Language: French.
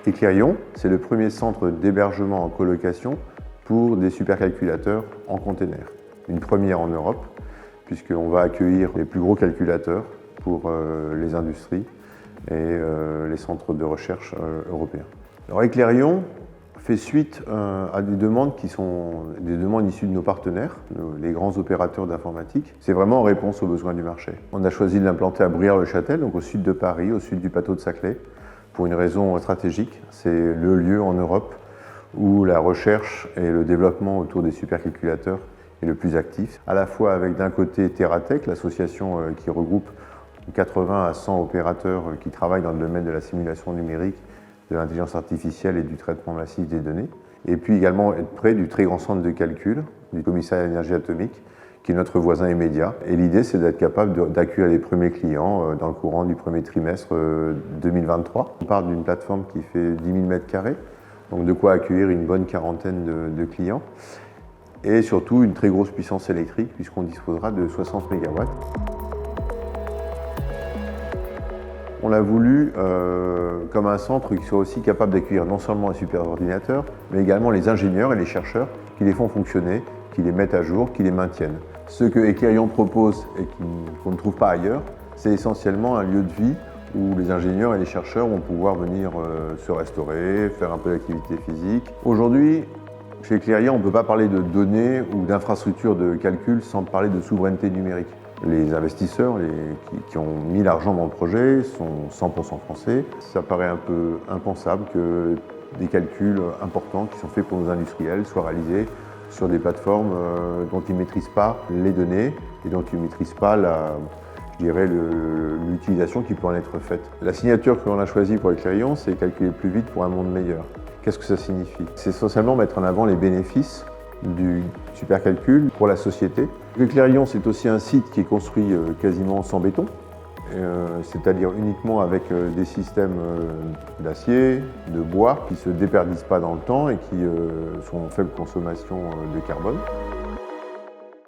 Eclairion, c'est le premier centre d'hébergement en colocation pour des supercalculateurs en container. Une première en Europe, puisqu'on va accueillir les plus gros calculateurs pour les industries et les centres de recherche européens. Alors Eclairion fait suite à des demandes qui sont des demandes issues de nos partenaires, les grands opérateurs d'informatique. C'est vraiment en réponse aux besoins du marché. On a choisi de l'implanter à Briare-le-Châtel, donc au sud de Paris, au sud du plateau de Saclay, pour une raison stratégique. C'est le lieu en Europe où la recherche et le développement autour des supercalculateurs est le plus actif, à la fois avec d'un côté TerraTech, l'association qui regroupe 80 à 100 opérateurs qui travaillent dans le domaine de la simulation numérique, de l'intelligence artificielle et du traitement massif des données. Et puis également être près du très grand centre de calcul, du commissariat à l'énergie atomique, qui est notre voisin immédiat. Et l'idée, c'est d'être capable d'accueillir les premiers clients dans le courant du premier trimestre 2023. On part d'une plateforme qui fait 10 000 m², donc de quoi accueillir une bonne quarantaine de clients. Et surtout une très grosse puissance électrique, puisqu'on disposera de 60 MW. On l'a voulu comme un centre qui soit aussi capable d'accueillir non seulement les superordinateurs, mais également les ingénieurs et les chercheurs qui les font fonctionner, qui les mettent à jour, qui les maintiennent. Ce que Eclairion propose et qu'on ne trouve pas ailleurs, c'est essentiellement un lieu de vie où les ingénieurs et les chercheurs vont pouvoir venir se restaurer, faire un peu d'activité physique. Aujourd'hui, chez Eclairion, on ne peut pas parler de données ou d'infrastructures de calcul sans parler de souveraineté numérique. Les investisseurs qui ont mis l'argent dans le projet sont 100% français. Ça paraît un peu impensable que des calculs importants qui sont faits pour nos industriels soient réalisés sur des plateformes dont ils ne maîtrisent pas les données et dont ils ne maîtrisent pas l'utilisation qui peut en être faite. La signature que l'on a choisie pour Eclairion, c'est calculer plus vite pour un monde meilleur. Qu'est-ce que ça signifie? C'est essentiellement mettre en avant les bénéfices du supercalcul pour la société. Eclairion, c'est aussi un site qui est construit quasiment sans béton, c'est-à-dire uniquement avec des systèmes d'acier, de bois, qui ne se déperdissent pas dans le temps et qui sont en faible consommation de carbone.